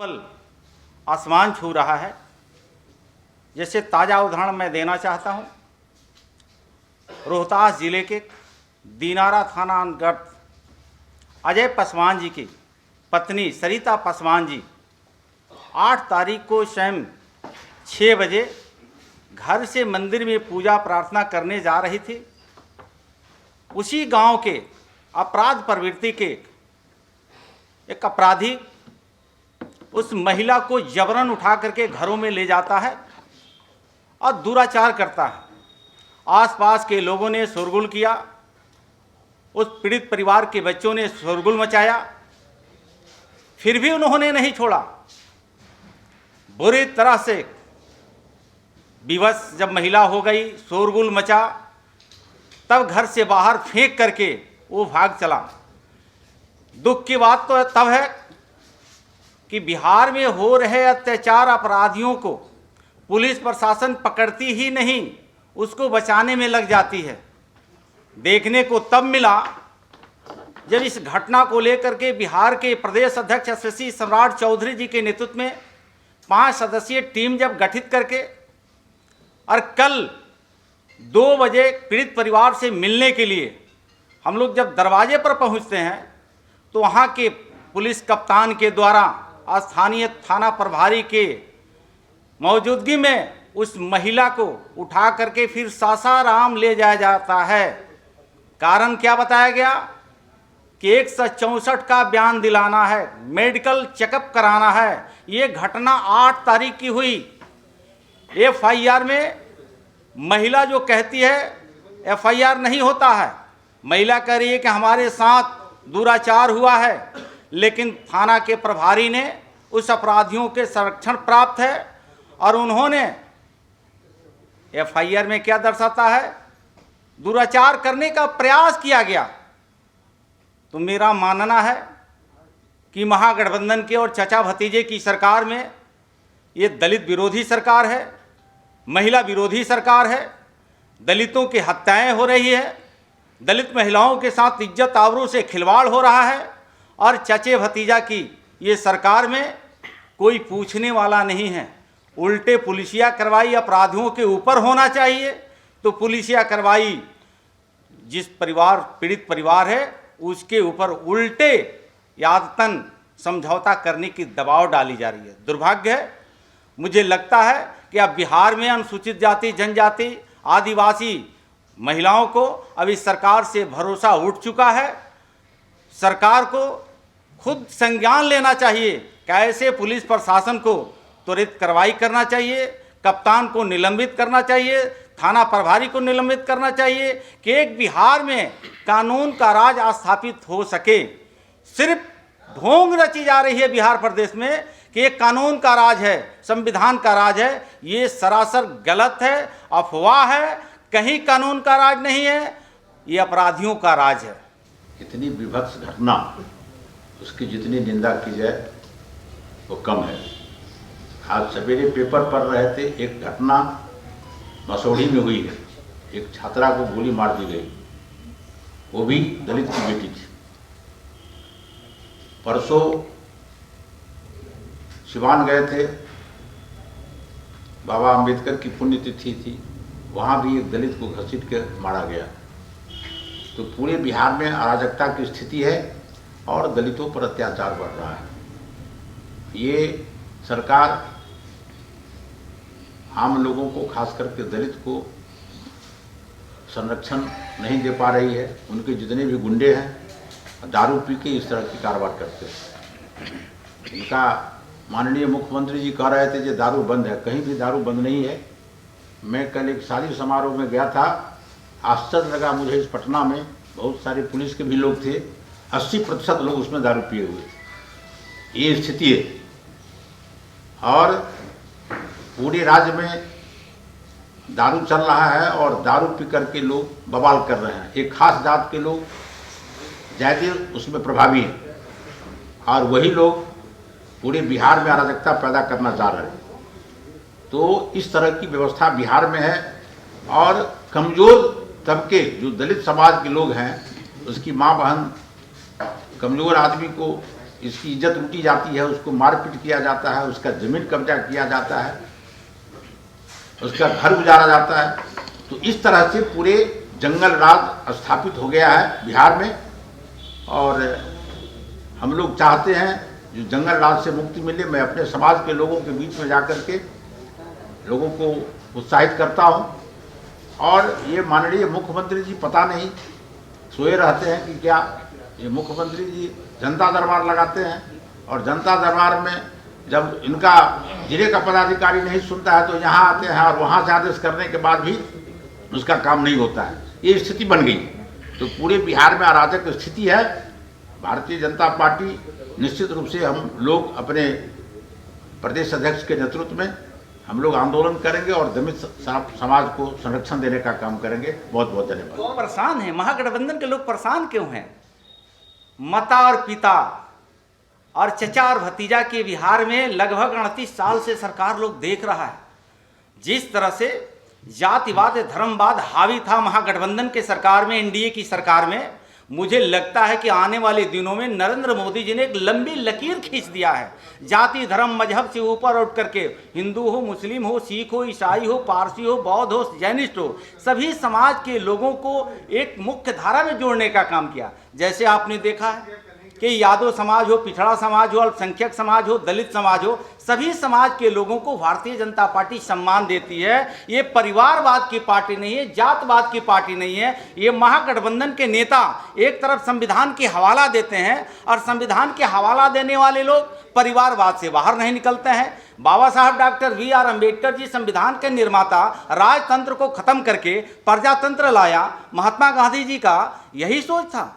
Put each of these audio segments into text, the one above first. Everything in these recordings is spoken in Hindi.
पल आसमान छू रहा है। जैसे ताज़ा उदाहरण मैं देना चाहता हूँ, रोहतास जिले के दीनारा थाना अंतर्गत अजय पासवान जी की पत्नी सरिता पासवान जी 8 तारीख को स्वयं 6 बजे घर से मंदिर में पूजा प्रार्थना करने जा रही थी। उसी गांव के अपराध प्रवृत्ति के एक अपराधी उस महिला को जबरन उठा करके घरों में ले जाता है और दुराचार करता है। आसपास के लोगों ने शोरगुल किया, उस पीड़ित परिवार के बच्चों ने शोरगुल मचाया, फिर भी उन्होंने नहीं छोड़ा। बुरी तरह से विवश जब महिला हो गई, शोरगुल मचा, तब घर से बाहर फेंक करके वो भाग चला। दुख की बात तो तब है कि बिहार में हो रहे अत्याचार अपराधियों को पुलिस प्रशासन पकड़ती ही नहीं, उसको बचाने में लग जाती है। देखने को तब मिला जब इस घटना को लेकर के बिहार के प्रदेश अध्यक्ष यशस्वी सम्राट चौधरी जी के नेतृत्व में 5 सदस्यीय टीम जब गठित करके और कल 2 बजे पीड़ित परिवार से मिलने के लिए हम लोग जब दरवाजे पर पहुंचते हैं तो वहां के पुलिस कप्तान के द्वारा स्थानीय थाना प्रभारी के मौजूदगी में उस महिला को उठा करके फिर सासाराम ले जाया जाता है। कारण क्या बताया गया कि 164 का बयान दिलाना है, मेडिकल चेकअप कराना है। ये घटना 8 तारीख की हुई। FIR में महिला जो कहती है FIR नहीं होता है, महिला कह रही है कि हमारे साथ दुराचार हुआ है, लेकिन थाना के प्रभारी ने उस अपराधियों के संरक्षण प्राप्त है और उन्होंने FIR में क्या दर्शाता है, दुराचार करने का प्रयास किया गया। तो मेरा मानना है कि महागठबंधन के और चचा भतीजे की सरकार में ये दलित विरोधी सरकार है, महिला विरोधी सरकार है। दलितों की हत्याएं हो रही है, दलित महिलाओं के साथ इज्जत आबरू से खिलवाड़ हो रहा है और चचे भतीजा की ये सरकार में कोई पूछने वाला नहीं है। उल्टे पुलिसिया कार्रवाई अपराधियों के ऊपर होना चाहिए, तो पुलिसिया कार्रवाई जिस परिवार पीड़ित परिवार है उसके ऊपर उल्टे यादतन समझौता करने की दबाव डाली जा रही है। दुर्भाग्य है। मुझे लगता है कि अब बिहार में अनुसूचित जाति, जनजाति, आदिवासी महिलाओं को अब इस सरकार से भरोसा उठ चुका है। सरकार को खुद संज्ञान लेना चाहिए कि ऐसे पुलिस प्रशासन को त्वरित कार्रवाई करना चाहिए, कप्तान को निलंबित करना चाहिए, थाना प्रभारी को निलंबित करना चाहिए कि एक बिहार में कानून का राज स्थापित हो सके। सिर्फ ढोंग रची जा रही है बिहार प्रदेश में कि एक कानून का राज है, संविधान का राज है। ये सरासर गलत है, अफवाह है। कहीं कानून का राज नहीं है, ये अपराधियों का राज है। इतनी विभत्स घटना, उसकी जितनी निंदा की जाए वो कम है। आज सवेरे पेपर पढ़ रहे थे, एक घटना मसौढ़ी में हुई है। एक छात्रा को गोली मार दी गई, वो भी दलित की बेटी थी। परसों सिवान गए थे, बाबा अंबेडकर की पुण्यतिथि थी, वहाँ भी एक दलित को घसीट के मारा गया। तो पूरे बिहार में अराजकता की स्थिति है और दलितों पर अत्याचार बढ़ रहा है। ये सरकार आम लोगों को, खास करके दलित को संरक्षण नहीं दे पा रही है। उनके जितने भी गुंडे हैं दारू पी के इस तरह की कारोबार करते हैं। इनका माननीय मुख्यमंत्री जी कह रहे थे कि दारू बंद है, कहीं भी दारू बंद नहीं है। मैं कल एक शादी समारोह में गया था, आश्चर्य लगा मुझे। इस पटना में बहुत सारे पुलिस के भी लोग थे, 80% लोग उसमें दारू पिए हुए थे। ये स्थिति है और पूरे राज्य में दारू चल रहा है और दारू पी करके लोग बवाल कर रहे हैं। एक खास जात के लोग ज़्यादा उसमें प्रभावी हैं और वही लोग पूरे बिहार में अराजकता पैदा करना चाह रहे हैं। तो इस तरह की व्यवस्था बिहार में है और कमज़ोर तबके जो दलित समाज के लोग हैं, उसकी माँ बहन कमज़ोर आदमी को इसकी इज्जत लूटी जाती है, उसको मारपीट किया जाता है, उसका जमीन कब्जा किया जाता है, उसका घर उजाड़ा जाता है। तो इस तरह से पूरे जंगल राज स्थापित हो गया है बिहार में। और हम लोग चाहते हैं जो जंगल राज से मुक्ति मिले। मैं अपने समाज के लोगों के बीच में जाकर के लोगों को उत्साहित करता हूँ। और ये माननीय मुख्यमंत्री जी पता नहीं सोए रहते हैं कि क्या, ये मुख्यमंत्री जी जनता दरबार लगाते हैं, और जनता दरबार में जब इनका जिले का पदाधिकारी नहीं सुनता है तो यहाँ आते हैं और वहाँ से आदेश करने के बाद भी उसका काम नहीं होता है। ये स्थिति बन गई। तो पूरे बिहार में अराजक स्थिति है। भारतीय जनता पार्टी निश्चित रूप से हम लोग अपने प्रदेश अध्यक्ष के नेतृत्व में हम लोग आंदोलन करेंगे और दलित समाज को संरक्षण देने का काम करेंगे। बहुत बहुत धन्यवाद। परेशान है महागठबंधन के लोग, परेशान क्यों हैं? माता और पिता और चचा और भतीजा के बिहार में लगभग 38 साल से सरकार लोग देख रहा है। जिस तरह से जातिवाद धर्मवाद हावी था महागठबंधन के सरकार में, एनडीए की सरकार में, मुझे लगता है कि आने वाले दिनों में नरेंद्र मोदी जी ने एक लंबी लकीर खींच दिया है। जाति धर्म मजहब से ऊपर उठ करके हिंदू हो, मुस्लिम हो, सिख हो, ईसाई हो, पारसी हो, बौद्ध हो, जैनिस्ट हो, सभी समाज के लोगों को एक मुख्य धारा में जोड़ने का काम किया। जैसे आपने देखा है कि यादव समाज हो, पिछड़ा समाज हो, अल्पसंख्यक समाज हो, दलित समाज हो, सभी समाज के लोगों को भारतीय जनता पार्टी सम्मान देती है। ये परिवारवाद की पार्टी नहीं है, जातवाद की पार्टी नहीं है। ये महागठबंधन के नेता एक तरफ संविधान की हवाला देते हैं और संविधान के हवाला देने वाले लोग परिवारवाद से बाहर नहीं निकलते हैं। बाबा साहब डॉक्टर BR अम्बेडकर जी संविधान के निर्माता, राजतंत्र को खत्म करके प्रजातंत्र लाया। महात्मा गांधी जी का यही सोच था,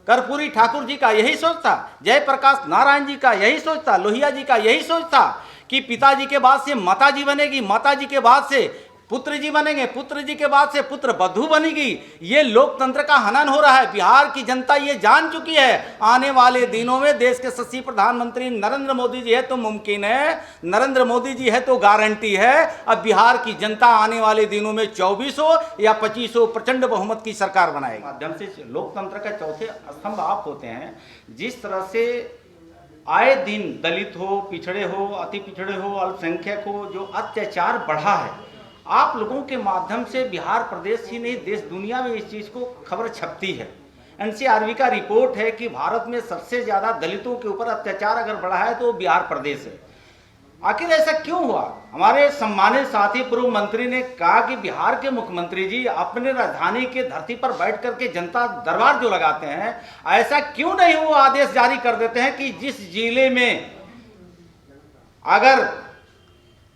कर्पूरी ठाकुर जी का यही सोच था, जयप्रकाश नारायण जी का यही सोच था, लोहिया जी का यही सोच था कि पिताजी के बाद से माताजी बनेगी, माताजी के बाद से पुत्र जी बनेंगे, पुत्र जी के बाद से पुत्र बधू बनेगी। ये लोकतंत्र का हनन हो रहा है। बिहार की जनता ये जान चुकी है। आने वाले दिनों में देश के यशस्वी प्रधानमंत्री नरेंद्र मोदी जी है तो मुमकिन है, नरेंद्र मोदी जी है तो गारंटी है। अब बिहार की जनता आने वाले दिनों में 2400 या 2500 प्रचंड बहुमत की सरकार बनाएगी। माध्यम से लोकतंत्र का चौथे स्तंभ आप होते हैं। जिस तरह से आए दिन दलित हो, पिछड़े हो, अति पिछड़े हो, अल्पसंख्यक हो, जो अत्याचार बढ़ा है, आप लोगों के माध्यम से बिहार प्रदेश ही नहीं देश दुनिया में इस चीज़ को खबर छपती है। NCRB का रिपोर्ट है कि भारत में सबसे ज़्यादा दलितों के ऊपर अत्याचार अगर बढ़ा है तो बिहार प्रदेश है। आखिर ऐसा क्यों हुआ? हमारे सम्मानित साथी पूर्व मंत्री ने कहा कि बिहार के मुख्यमंत्री जी अपने राजधानी के धरती पर बैठ करके जनता दरबार जो लगाते हैं, ऐसा क्यों नहीं वो आदेश जारी कर देते हैं कि जिस जिले में अगर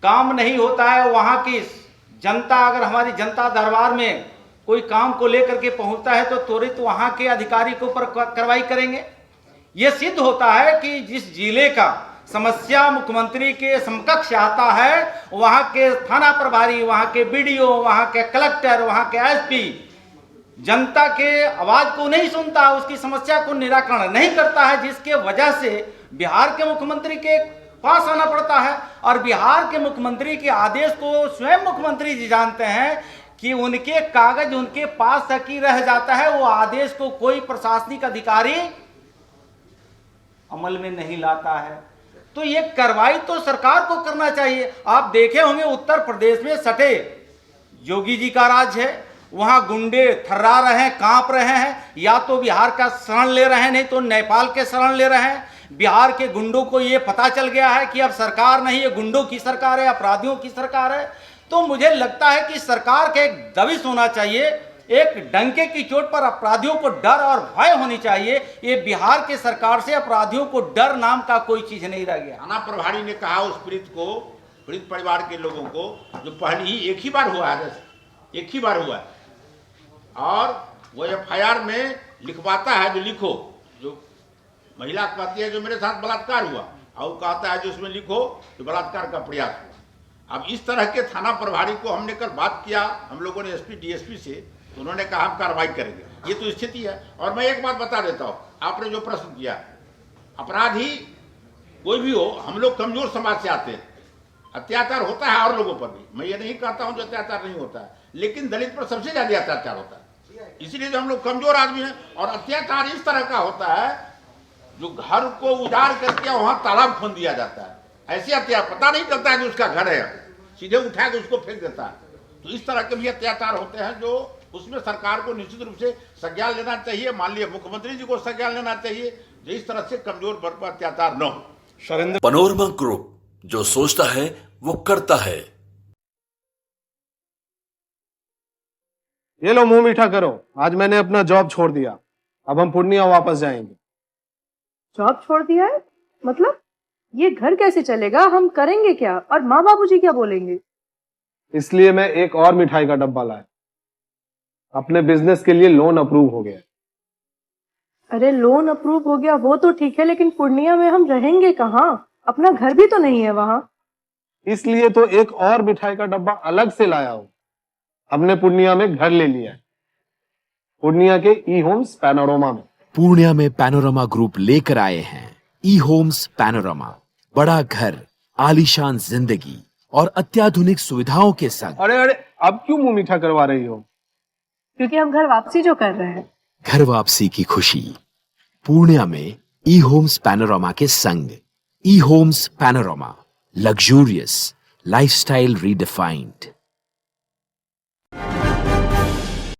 काम नहीं होता है वहाँ की जनता, अगर हमारी जनता दरबार में कोई काम को लेकर के पहुंचता है तो त्वरित वहां के अधिकारी के ऊपर कार्रवाई करेंगे। यह सिद्ध होता है कि जिस जिले का समस्या मुख्यमंत्री के समकक्ष आता है, वहां के थाना प्रभारी, वहां के BDO, वहां के कलेक्टर, वहां के SP जनता के आवाज को नहीं सुनता, उसकी समस्या को निराकरण नहीं करता है, जिसके वजह से बिहार के मुख्यमंत्री के पास आना पड़ता है। और बिहार के मुख्यमंत्री के आदेश को स्वयं मुख्यमंत्री जी जानते हैं कि उनके कागज उनके पास तक ही रह जाता है, वो आदेश को कोई प्रशासनिक अधिकारी अमल में नहीं लाता है। तो ये कार्रवाई तो सरकार को करना चाहिए। आप देखे होंगे उत्तर प्रदेश में सटे योगी जी का राज है, वहां गुंडे थर्रा रहे हैं, कांप रहे हैं, या तो बिहार का शरण ले रहे हैं, नहीं तो नेपाल के शरण ले रहे हैं। बिहार के गुंडों को ये पता चल गया है कि अब सरकार नहीं, ये गुंडों की सरकार है, अपराधियों की सरकार है। तो मुझे लगता है कि सरकार का एक दबिश होना चाहिए, एक डंके की चोट पर अपराधियों को डर और भय होनी चाहिए। ये बिहार के सरकार से अपराधियों को डर नाम का कोई चीज नहीं रह गया। थाना प्रभारी ने कहा उस पीड़ित परिवार के लोगों को, जो पहले ही एक ही बार हुआ है, एक ही बार हुआ है, और वो FIR में लिखवाता है, जो लिखो, जो महिला कहती है जो मेरे साथ बलात्कार हुआ, और वो कहता है जो उसमें लिखो जो बलात्कार का प्रयास हुआ। अब इस तरह के थाना प्रभारी को हमने कल बात किया हम लोगों ने SP DSP से, तो उन्होंने कहा हम कार्रवाई करेंगे। ये तो स्थिति है। और मैं एक बात बता देता हूँ, आपने जो प्रश्न किया, अपराधी कोई भी हो, हम लोग कमजोर समाज से आते हैं, अत्याचार होता है और लोगों पर भी, मैं ये नहीं कहता हूँ जो अत्याचार नहीं होता है, लेकिन दलित पर सबसे ज्यादा अत्याचार होता है। इसलिए जो हम लोग कमजोर आदमी हैं, और अत्याचार इस तरह का होता है जो घर को उजाड़ करके वहां तालाब खोद दिया जाता है। ऐसे अत्याचार पता नहीं चलता है कि उसका घर है, सीधे उठा के उसको फेंक देता है। तो इस तरह के भी अत्याचार होते हैं जो उसमें सरकार को निश्चित रूप से संज्ञान लेना चाहिए। माननीय मुख्यमंत्री जी को संज्ञान लेना चाहिए जो इस तरह से कमजोर वर्ग पर अत्याचार न हो। पनोरमा ग्रुप, जो सोचता है वो करता है। ये लो मुंह मीठा करो, आज मैंने अपना जॉब छोड़ दिया, अब हम पूर्णिया वापस जाएंगे। जॉब छोड़ दिया है? मतलब ये घर कैसे चलेगा? हम करेंगे क्या? और माँ बाबूजी क्या बोलेंगे? इसलिए मैं एक और मिठाई का डब्बा लाया। अपने बिजनेस के लिए लोन अप्रूव हो गया। अरे लोन अप्रूव हो गया वो तो ठीक है, लेकिन पूर्णिया में हम रहेंगे कहाँ? अपना घर भी तो नहीं है वहाँ। इसलिए तो एक और मिठाई का डब्बा अलग से लाया हूँ। हमने पूर्णिया में घर ले लिया है, पूर्णिया के ई होम्स पैनोरमा में। पूर्णिया में पैनोरमा ग्रुप लेकर आए हैं ई होम्स पैनोरमा। बड़ा घर, आलीशान जिंदगी और अत्याधुनिक सुविधाओं के संग। अरे अरे, अब क्यों मुंह मीठा करवा रही हो? क्योंकि हम घर वापसी जो कर रहे हैं। घर वापसी की खुशी पूर्णिया में ई होम्स पैनोरमा के संग। E homes panorama, luxurious lifestyle redefined.